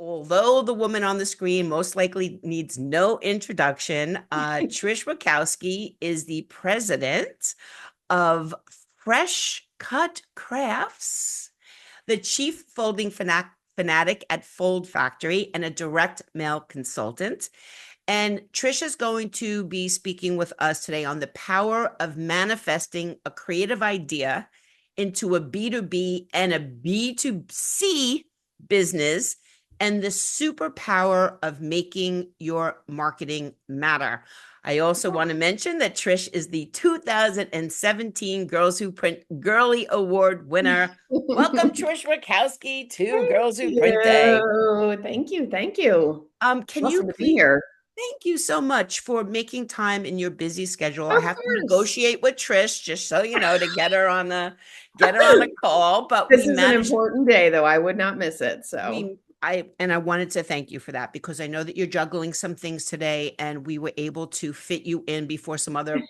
although the woman on the screen most likely needs no introduction, Trish Witkowski is the president of FreshCut Crafts, the chief fanatic at FoldFactory, and a direct mail consultant. And Trish is going to be speaking with us today on the power of manifesting a creative idea into a B2B and a B2C business, and the superpower of making your marketing matter. I also want to mention that Trish is the 2017 Girls Who Print Girly Award winner. Welcome, Trish Witkowski, to Girls Who Print Day. Thank you. Thank you. Can you Awesome to be please? here. Thank you so much for making time in your busy schedule. I Of have to course. negotiate with Trish, just so you know, to get her on a call. But This we is an managed. important day, though. I would not miss it. So, I wanted to thank you for that, because I know that you're juggling some things today, and we were able to fit you in before some other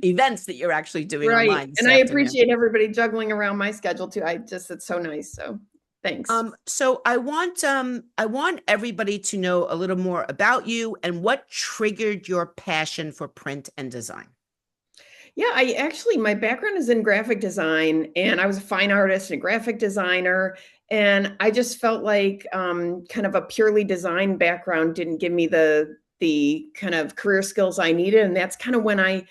events that you're actually doing right. online this And I afternoon. appreciate everybody juggling around my schedule too. It's so nice. So, thanks. So I want everybody to know a little more about you and what triggered your passion for print and design. Yeah, my background is in graphic design, and I was a fine artist and a graphic designer. And I just felt like kind of a purely design background didn't give me the kind of career skills I needed. And that's kind of when I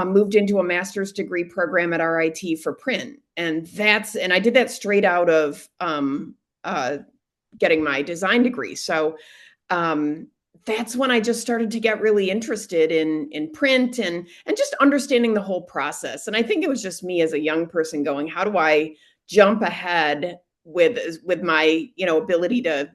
moved into a master's degree program at RIT for print. And I did that straight out of getting my design degree. So um, that's when I just started to get really interested in print and just understanding the whole process. And I think it was just me as a young person going, how do I jump ahead with my ability to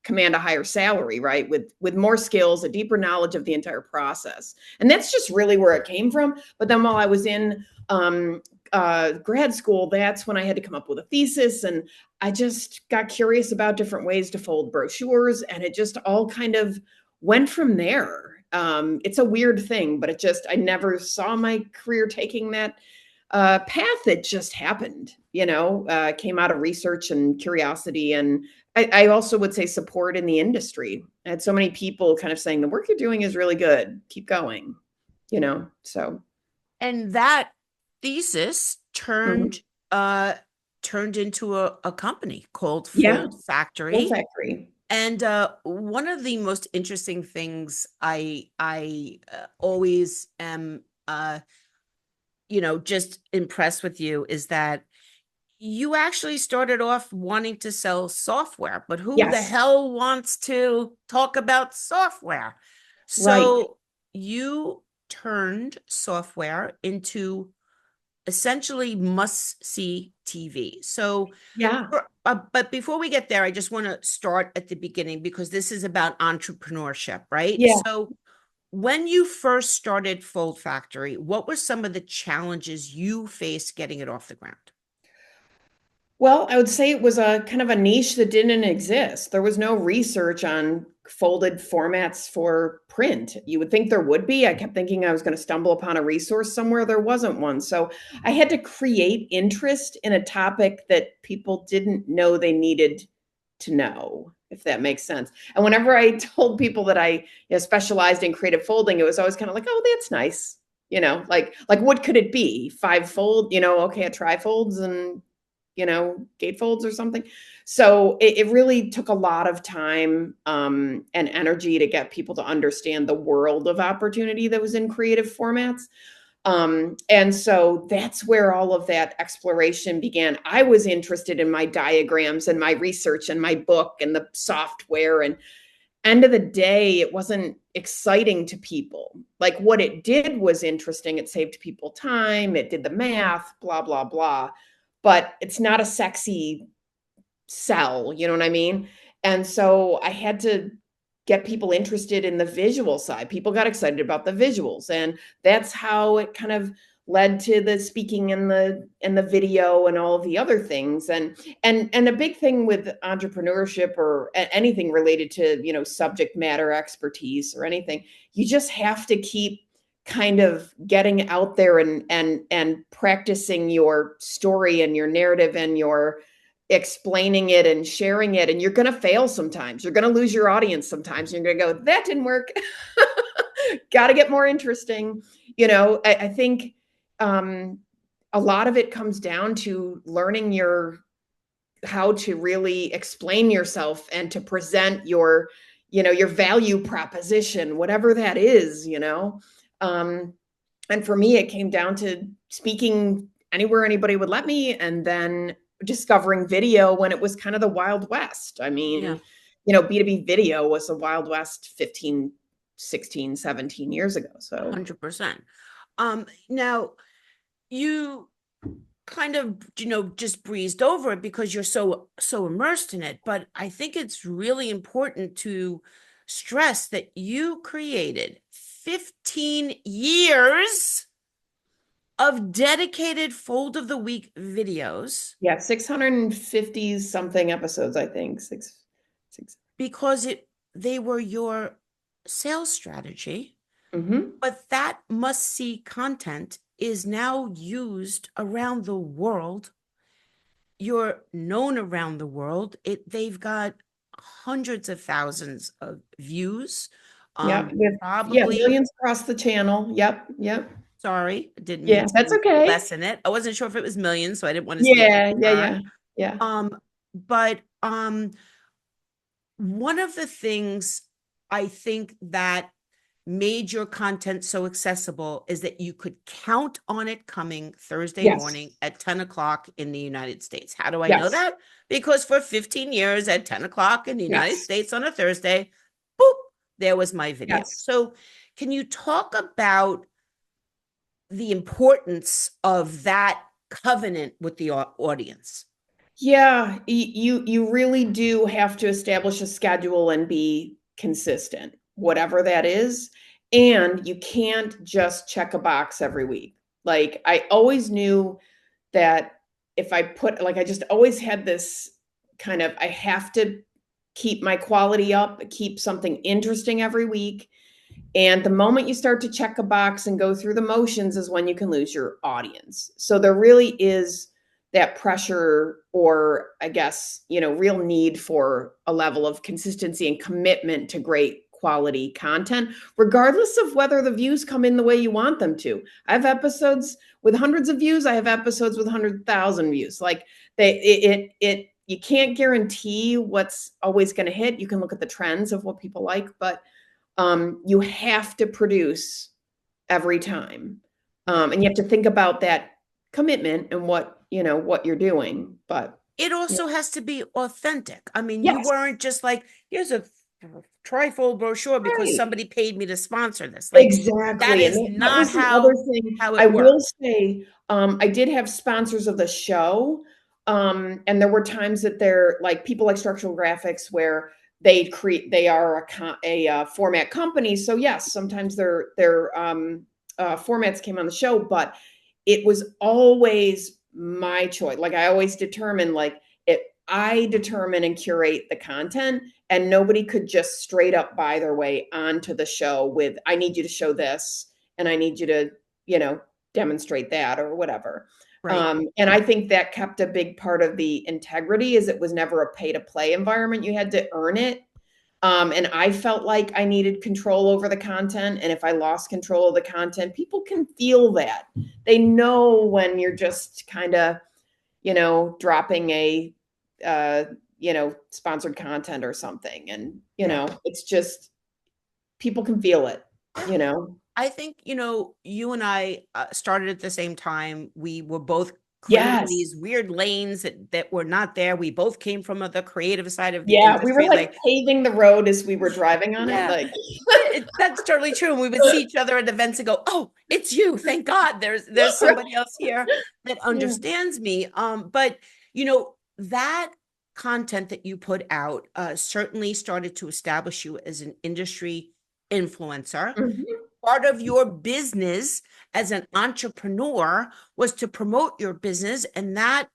command a higher salary, right? With more skills, a deeper knowledge of the entire process. And that's just really where it came from. But then while I was in grad school, that's when I had to come up with a thesis, and I just got curious about different ways to fold brochures, and it just all kind of went from there. It's a weird thing, but I never saw my career taking that path. It just happened, came out of research and curiosity. And I also would say support in the industry. I had so many people kind of saying, the work you're doing is really good. Keep going, so. And that thesis Mhm. turned into a company called Yeah, Fold Factory. FoldFactory. And one of the most interesting things I always am just impressed with you is that you actually started off wanting to sell software, but who the Yes, hell wants to talk about software? right. So you turned software into essentially must-see TV. So, Yeah. but before we get there, I just want to start at the beginning, because this is about entrepreneurship, right? Yeah. So, when you first started Fold Factory, what were some of the challenges you faced getting it off the ground? Well, I would say it was a kind of a niche that didn't exist. There was no research on folded formats for print. You would think there would be. I kept thinking I was going to stumble upon a resource somewhere. There wasn't one. So I had to create interest in a topic that people didn't know they needed to know, if that makes sense. And whenever I told people that I specialized in creative folding, it was always kind of like, oh, that's nice. Like what could it be? Five fold, okay, a trifolds and gatefolds or something. So it really took a lot of time and energy to get people to understand the world of opportunity that was in creative formats. And so that's where all of that exploration began. I was interested in my diagrams and my research and my book and the software. And end of the day, it wasn't exciting to people. Like what it did was interesting. It saved people time. It did the math, blah, blah, blah. But it's not a sexy sell, you know what I mean? And so I had to get people interested in the visual side. People got excited about the visuals, and that's how it kind of led to the speaking and the video and all of the other things. And a big thing with entrepreneurship or anything related to, subject matter expertise or anything, you just have to keep kind of getting out there and practicing your story and your narrative and your explaining it and sharing it, and you're going to fail sometimes. You're going to lose your audience sometimes. You're going to go, that didn't work. Got to get more interesting. I think a lot of it comes down to learning how to really explain yourself and to present your value proposition, whatever that is. And for me, it came down to speaking anywhere anybody would let me, and then discovering video when it was kind of the Wild West. I Yeah, mean, B2B video was the Wild West 15, 16, 17 years ago. So 100%. Now you kind of, just breezed over it because you're so immersed in it. But I think it's really important to stress that you created 15 years of dedicated Fold of the Week videos yeah, 650 something episodes, I think. Six. because they were your sales strategy. Mm-hmm. But that must-see content is now used around the world. You're known around the world. They've got hundreds of thousands of views. Yeah, Probably, millions across the channel. Yep. sorry, I didn't mean Yeah, that's to okay. lessen it. I wasn't sure if it was millions, so I didn't want to speak Yeah, for her. yeah. But one of the things I think that made your content so accessible is that you could count on it coming Thursday Yes, morning at 10 o'clock in the United States. How do I know yes, that? Because for 15 years at 10 o'clock in the United yes, States on a Thursday, boop, there was my video. yes. So can you talk about the importance of that covenant with the audience? Yeah, you really do have to establish a schedule and be consistent, whatever that is. And you can't just check a box every week. Like I always knew that if I I just always had this kind of, I have to keep my quality up, keep something interesting every week. And the moment you start to check a box and go through the motions is when you can lose your audience. So there really is that pressure, or I guess, real need for a level of consistency and commitment to great quality content, regardless of whether the views come in the way you want them to. I have episodes with hundreds of views. I have episodes with 100,000 views. Like you can't guarantee what's always going to hit. You can look at the trends of what people like, but you have to produce every time. And you have to think about that commitment and what you're doing. But It yeah. also has to be authentic. I mean, you Yes, weren't just like, here's a trifold brochure because right. somebody paid me to sponsor this. Like, that Exactly. And is that not was the other how thing. I it will works. say, I did have sponsors of the show. And there were times that they're like people like Structural Graphics where they are a format company. So yes, sometimes their formats came on the show, but it was always my choice. Like I always determined, like I determine and curate the content, and nobody could just straight up buy their way onto the show with, I need you to show this and I need you to, demonstrate that or whatever. Right. And I think that kept a big part of the integrity, is it was never a pay to play environment. You had to earn it. And I felt like I needed control over the content. And if I lost control of the content, people can feel that. They know when you're just kind of, dropping a, sponsored content or something. And, Yeah. it's just, people can feel it, I think, you and I started at the same time. We were both creating Yes. these weird lanes that were not there. We both came from the creative side of the Yeah. We were industry. like paving the road as we were driving on it. Yeah, Like, that's totally true. And we would see each other at events and go, "Oh, it's you! Thank God, there's somebody else here that yeah. understands me." But that content that you put out certainly started to establish you as an industry influencer. Mhm. Part of your business as an entrepreneur was to promote your business, and that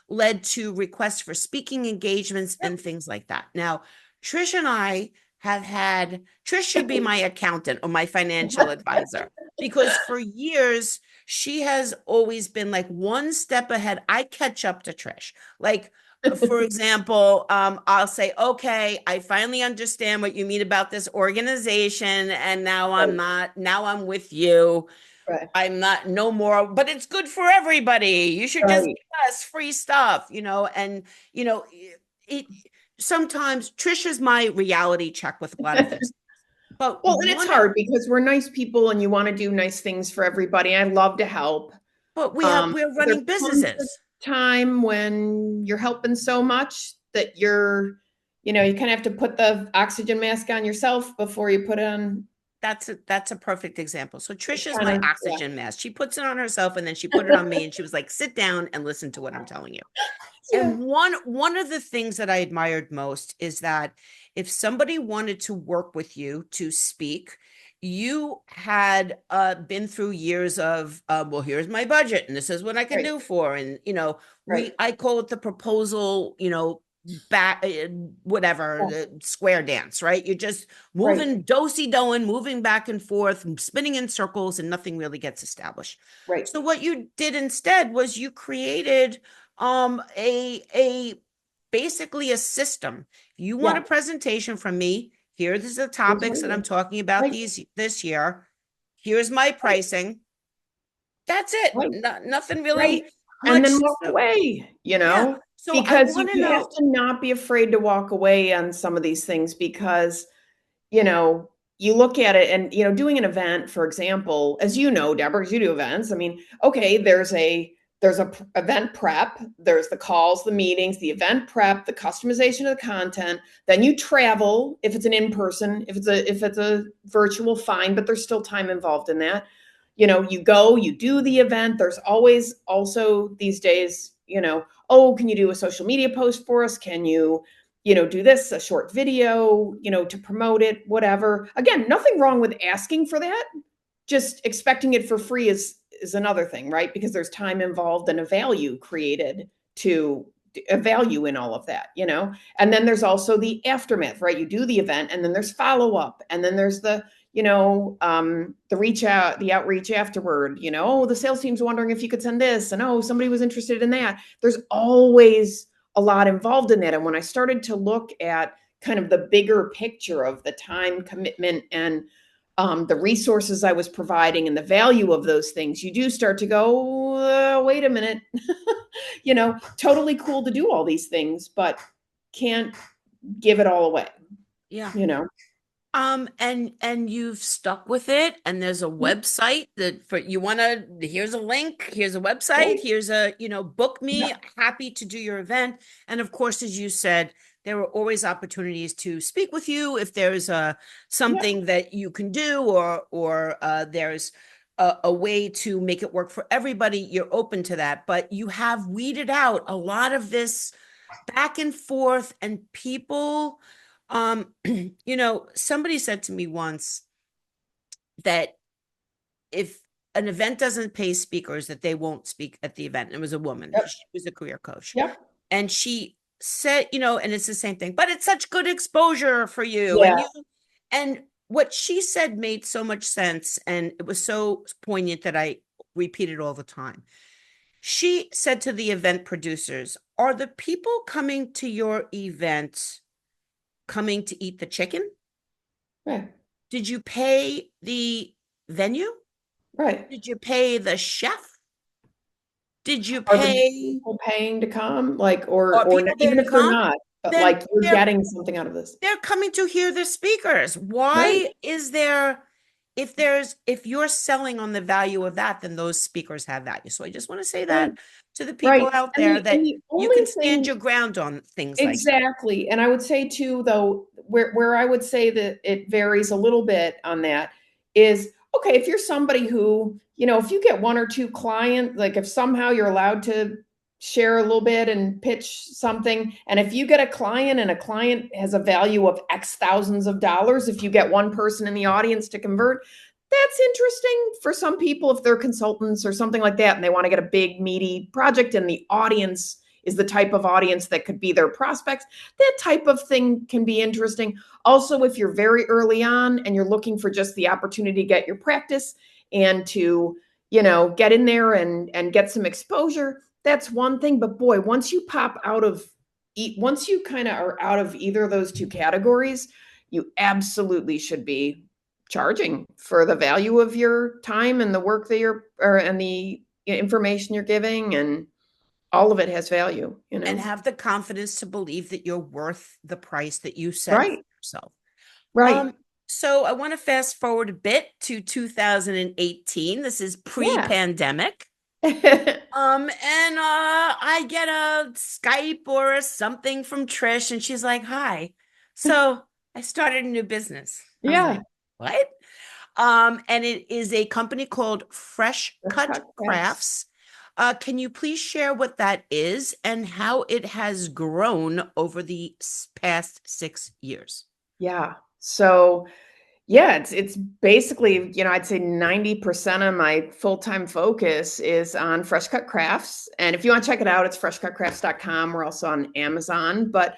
led to requests for speaking engagements and things like that. Now, Trish and I have had, Trish should be my accountant or my financial advisor, because for years she has always been like one step ahead. I catch up to Trish. Like, for example, I'll say, okay, I finally understand what you mean about this organization, and now I'm Right, not, now I'm with you. right, I'm not no more, but it's good for everybody. You should just right. give us free stuff, and it sometimes Trish is my reality check with a lot of things. But Well, and it's hard because we're nice people and you want to do nice things for everybody. I love to help. we're But there running comes a businesses. time when you're helping so much that you kind of have to put the oxygen mask on yourself before you put it on. That's a perfect example. So It's Trish is kind my of, yeah. oxygen mask. She puts it on herself and then she put it on me and she was like, sit down and listen to what I'm telling you. Yeah. And one of the things that I admired most is that if somebody wanted to work with you to speak, you had been through years of well, here's my budget and this is what I can Right, do for, and right. I call it the proposal, back whatever, Yeah, the square dance, right? You're just right, moving dosy doing, moving back and forth, spinning in circles, and nothing really gets established. right. So what you did instead was you created a basically a system. You want a Yeah. presentation from me, here's the Here's topics what it that I'm is. talking about Right, these this year. Here's my right, pricing. That's it. right. Nothing Right. really And then much. walk away, Yeah. So I because want to you have know. to not be afraid to walk away on some of these things because, you look at it and, doing an event, for example, as you know, Deborah, 'cause you do events. I mean, okay, event prep, there's the calls, the meetings, the event prep, the customization of the content. Then you travel if it's an in-person, if it's a virtual, fine, but there's still time involved in that. You go, you do the event. There's always also these days, oh, can you do a social media post for us? Can you, do this, a short video, to promote it, whatever. Again, nothing wrong with asking for that. Just expecting it for free is another thing, right? Because there's time involved and a value created to a value in all of that. And then there's also the aftermath, right? You do the event and then there's follow up and then there's the outreach afterward, oh, the sales team's wondering if you could send this, and oh, somebody was interested in that. There's always a lot involved in that. And when I started to look at kind of the bigger picture of the time commitment and the resources I was providing and the value of those things, you do start to go, wait a minute, totally cool to do all these things, but can't give it all away, Yeah. you know? And you've stuck with it, and there's a Yep, website that for you want to, here's a link, here's a website, right. here's a, book me, Yep, happy to do your event. And of course, as you said, there are always opportunities to speak with you if there's yep, something that you can do, or there's a way to make it work for everybody. You're open to that, but you have weeded out a lot of this back and forth, and people somebody said to me once that if an event doesn't pay speakers, that they won't speak at the event. And it was a woman. yep, She was a career coach. yep. And she said, and it's the same thing, but it's such good exposure for you. Yeah, And what she said made so much sense. And it was so poignant that I repeat it all the time. She said to the event producers, are the people coming to your event coming to eat the chicken? right, Did you pay the venue? right. Did you pay the chef? Did you Are the pay? people paying to come? Like, or Are or not, people there even to if they're come? not, but Then like you're getting something out of this. they're coming to hear the speakers. Right, Why is there, if you're selling on the value of that, then those speakers have value. So I just want to say right, that to the people right. out And there, the that you only can stand thing your ground on things like that. exactly, and I would say too, though, where I would say that it varies a little bit on that is, okay, if you're somebody who, if you get one or two clients, like if somehow you're allowed to share a little bit and pitch something, and if you get a client and a client has a value of X thousands of dollars, if you get one person in the audience to convert, that's interesting for some people if they're consultants or something like that, and they want to get a big, meaty project, and the audience is the type of audience that could be their prospects. That type of thing can be interesting. Also, if you're very early on and you're looking for just the opportunity to get your practice and to, get in there and get some exposure, that's one thing. But boy, once you once you kind of are out of either of those two categories, you absolutely should be charging for the value of your time and the work that and the information you're giving, and all of it has value, And have the confidence to believe that you're worth the price that you set for Right. yourself. Right. So I want to fast forward a bit to 2018. This is Yeah. pre-pandemic. And I get a Skype or a something from Trish, and she's like, "Hi." So I started a new business. I was like, Yeah. "What?" And it is a company called FreshCut FreshCut Crafts. Crafts. Can you please share what that is and how it has grown over the past 6 years? Yeah. So yeah, it's basically, I'd say 90% of my full-time focus is on FreshCut Crafts. And if you want to check it out, it's freshcutcrafts.com. We're also on Amazon. But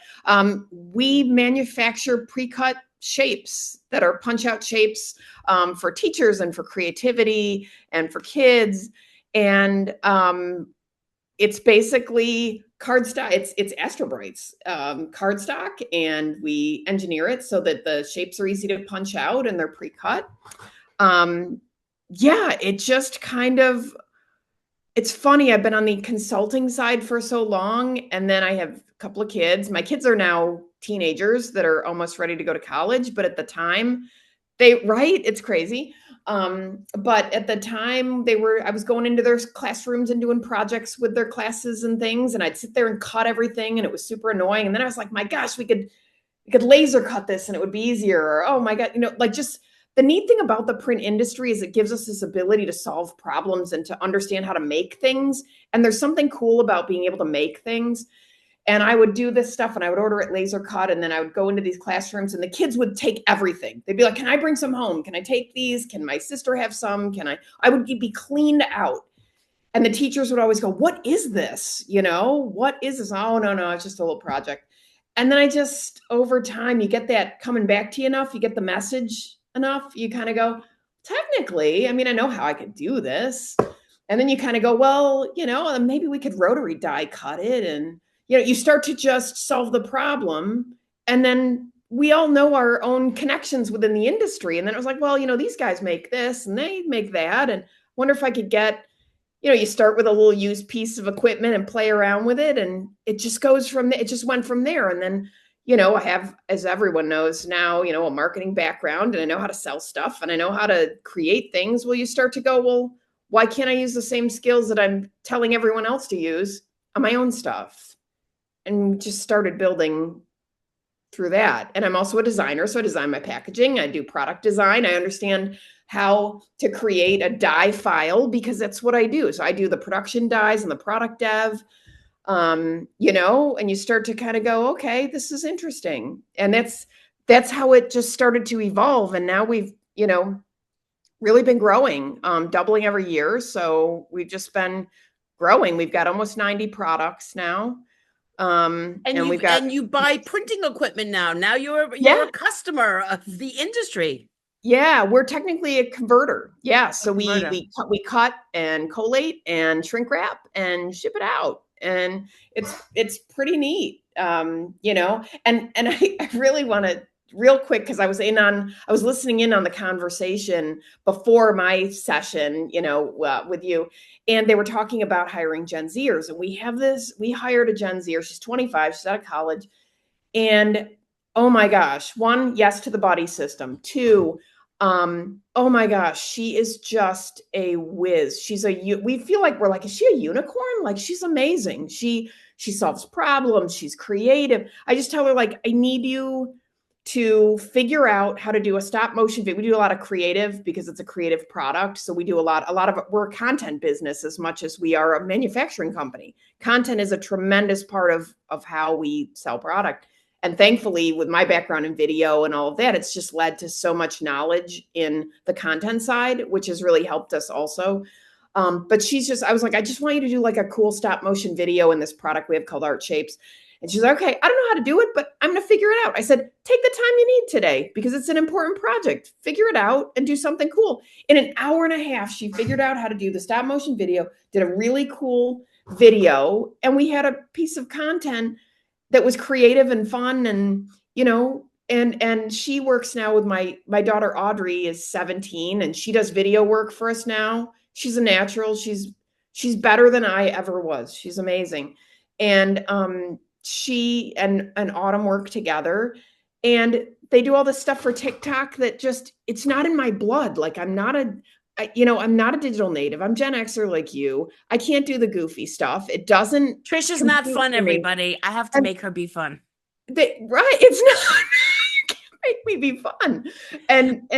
we manufacture pre-cut shapes that are punch-out shapes for teachers and for creativity and for kids. And it's basically cardstock. It's Astrobrite's cardstock, and we engineer it so that the shapes are easy to punch out and they're pre-cut. Yeah, it just kind of, it's funny. I've been on the consulting side for so long, and then I have a couple of kids. My kids are now teenagers that are almost ready to go to college, but at the time, right? It's crazy. But at the time I was going into their classrooms and doing projects with their classes and things, and I'd sit there and cut everything, and it was super annoying. And then I was like, my gosh, we could laser cut this and it would be easier. Or, oh my God, like, just the neat thing about the print industry is it gives us this ability to solve problems and to understand how to make things. And there's something cool about being able to make things. And I would do this stuff and I would order it laser cut. And then I would go into these classrooms and the kids would take everything. They'd be like, can I bring some home? Can I take these? Can my sister have some? I would be cleaned out. And the teachers would always go, what is this? What is this? Oh, no, it's just a little project. And then over time, you get that coming back to you enough, you get the message enough, you kind of go, technically, I mean, I know how I could do this. And then you kind of go, well, maybe we could rotary die cut it. And, you start to just solve the problem. And then we all know our own connections within the industry. And then it was like, well, these guys make this and they make that. And wonder if I could get, you start with a little used piece of equipment and play around with it. And it just goes from there. It just went from there. And then, I have, as everyone knows now, a marketing background, and I know how to sell stuff and I know how to create things. Well, you start to go, well, why can't I use the same skills that I'm telling everyone else to use on my own stuff? And just started building through that. And I'm also a designer. So I design my packaging. I do product design. I understand how to create a die file because that's what I do. So I do the production dies and the product dev, and you start to kind of go, okay, this is interesting. And that's how it just started to evolve. And now we've, really been growing, doubling every year. So we've just been growing. We've got almost 90 products now. And you buy printing equipment now. Now you're a customer of the industry. Yeah, we're technically a converter. Yeah, so we cut and collate and shrink wrap and ship it out, and it's pretty neat. And I really want to real quick, because I was listening in on the conversation before my session, with you, and they were talking about hiring Gen Zers, and we hired a Gen Zer. She's 25, she's out of college, and oh my gosh, one, yes to the buddy system. Two, oh my gosh, she is just a whiz. We feel like we're like, is she a unicorn? Like, she's amazing. She solves problems. She's creative. I just tell her, like, I need you to figure out how to do a stop motion video. We do a lot of creative because it's a creative product. So we do a lot of it. We're a content business as much as we are a manufacturing company. Content is a tremendous part of how we sell product. And thankfully, with my background in video and all of that, it's just led to so much knowledge in the content side, which has really helped us also. But I was like, I just want you to do like a cool stop motion video in this product we have called Art Shapes. And she's like, okay, I don't know how to do it, but I'm going to figure it out. I said, take the time you need today because it's an important project. Figure it out and do something cool. In an hour and a half, she figured out how to do the stop motion video, did a really cool video, and we had a piece of content that was creative and fun. And, and she works now with my daughter Audrey is 17 and she does video work for us now. She's a natural. She's better than I ever was. She's amazing. And she and Autumn work together and they do all this stuff for TikTok that just, it's not in my blood. Like I'm not a digital native. I'm Gen Xer like you. I can't do the goofy stuff. It doesn't. Trish is not fun, everybody. I have to make her be fun. Right. It's not. You can't make me be fun. And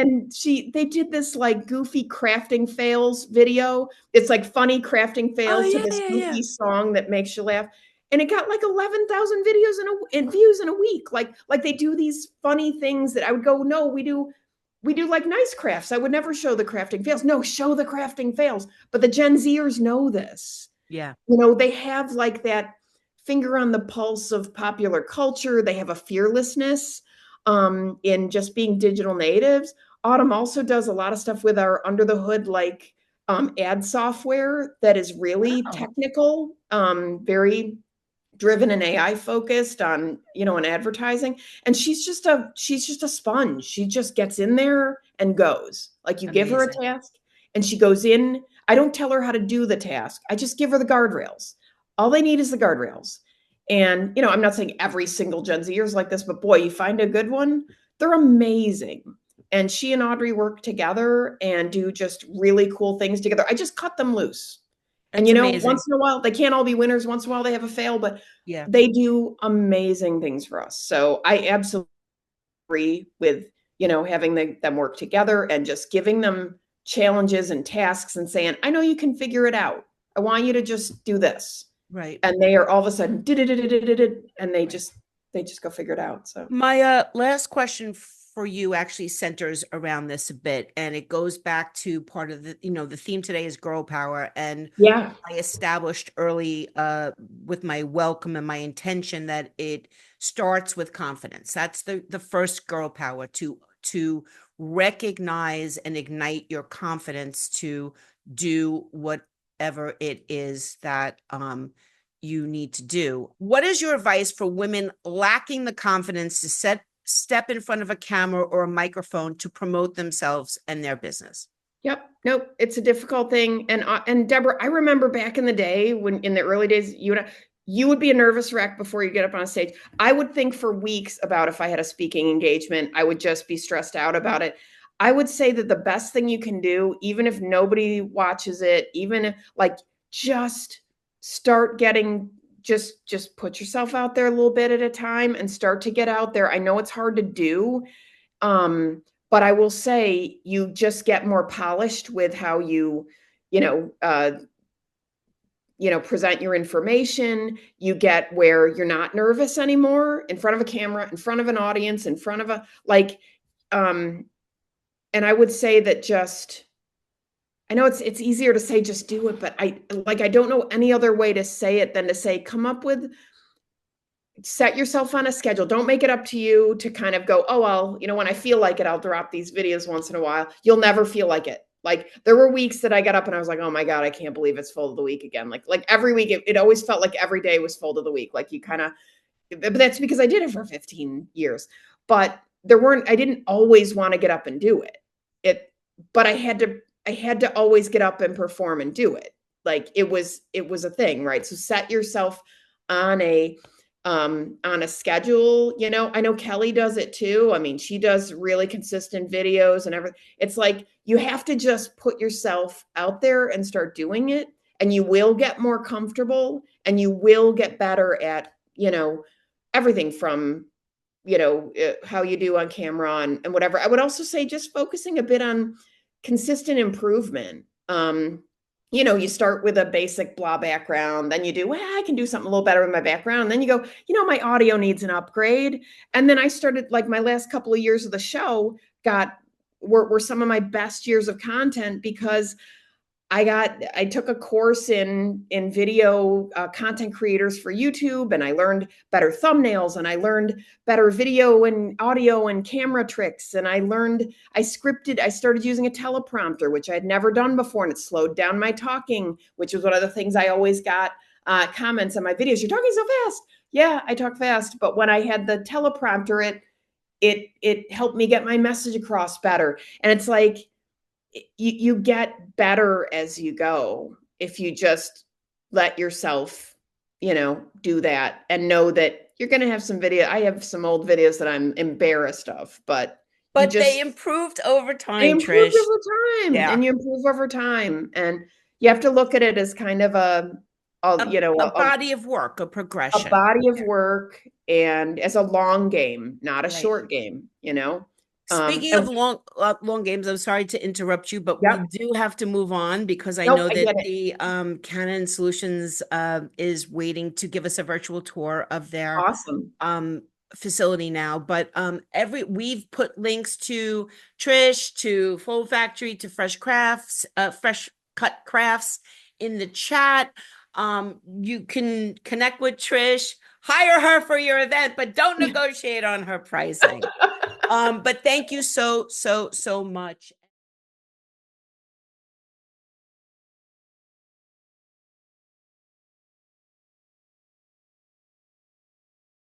they did this like goofy crafting fails video. It's like funny crafting fails to this goofy song that makes you laugh. And it got like 11,000 videos and views in a week. Like they do these funny things that I would go, no, we do like nice crafts. I would never show the crafting fails. No, show the crafting fails. But the Gen Zers know this. Yeah. They have like that finger on the pulse of popular culture. They have a fearlessness in just being digital natives. Autumn also does a lot of stuff with our under the hood, like ad software that is really technical, very driven and AI focused on, on advertising. And she's just a sponge. She just gets in there and goes. Like you give her a task and she goes in. I don't tell her how to do the task. I just give her the guardrails. All they need is the guardrails. And, I'm not saying every single Gen Zer is like this, but boy, you find a good one, they're amazing. And she and Audrey work together and do just really cool things together. I just cut them loose. And, amazing. Once in a while, they can't all be winners. Once in a while, they have a fail, but they do amazing things for us. So I absolutely agree with, having them work together and just giving them challenges and tasks and saying, I know you can figure it out. I want you to just do this. Right. And they are all of a sudden, and they just go figure it out. So my last question for you actually centers around this a bit, and it goes back to part of the, the theme today is girl power. And I established early with my welcome and my intention that it starts with confidence. That's the first girl power, to recognize and ignite your confidence to do whatever it is that you need to do. What is your advice for women lacking the confidence to step in front of a camera or a microphone to promote themselves and their business? Yep. Nope. It's a difficult thing. And Deborah, I remember back in the day when in the early days, you would be a nervous wreck before you get up on a stage. I would think for weeks about if I had a speaking engagement, I would just be stressed out about it. I would say that the best thing you can do, even if nobody watches it, even if, like, just start getting, just put yourself out there a little bit at a time and start to get out there. I know it's hard to do. But I will say you just get more polished with how you present your information. You get where you're not nervous anymore in front of a camera, in front of an audience, in front of and I would say that I know it's easier to say, just do it, but I don't know any other way to say it than to say, set yourself on a schedule. Don't make it up to you to kind of go, oh, well, when I feel like it, I'll drop these videos once in a while. You'll never feel like it. Like there were weeks that I got up and I was like, oh my God, I can't believe it's Fold of the Week again. Like every week, it always felt like every day was Fold of the Week. Like but that's because I did it for 15 years, but I didn't always want to get up and do it. But I had to always get up and perform and do it. Like it was a thing, right? So set yourself on a schedule. I know Kelly does it too. I mean, she does really consistent videos and everything. It's like, you have to just put yourself out there and start doing it, and you will get more comfortable and you will get better at, everything from, how you do on camera and whatever. I would also say just focusing a bit on consistent improvement. You start with a basic blah background, then you do, I can do something a little better with my background. Then you go, my audio needs an upgrade. And then I started, like, my last couple of years of the show were some of my best years of content because I took a course in video content creators for YouTube, and I learned better thumbnails, and I learned better video and audio and camera tricks, and I scripted. I started using a teleprompter, which I had never done before, and it slowed down my talking, which was one of the things I always got comments on my videos. You're talking so fast. Yeah, I talk fast, but when I had the teleprompter, it helped me get my message across better. And it's like you get better as you go if you just let yourself, do that and know that you're going to have some video. I have some old videos that I'm embarrassed of, but you But they just improved over they time, improved Trish. over time, Yeah. and you improve over time, and you have to look at it as kind of a you know A body of work, a a progression. body of work, and as a long game, not a Right. short game. Speaking of And long games, I'm sorry to interrupt you, but we yep, do have to move on because I nope, know I that get it. the Canon Solutions is waiting to give us a virtual tour of their Awesome. facility now. But we've put links to Trish, to FoldFactory, to Fresh Cut Crafts in the chat. You can connect with Trish, hire her for your event, but don't negotiate on her pricing. But thank you so much.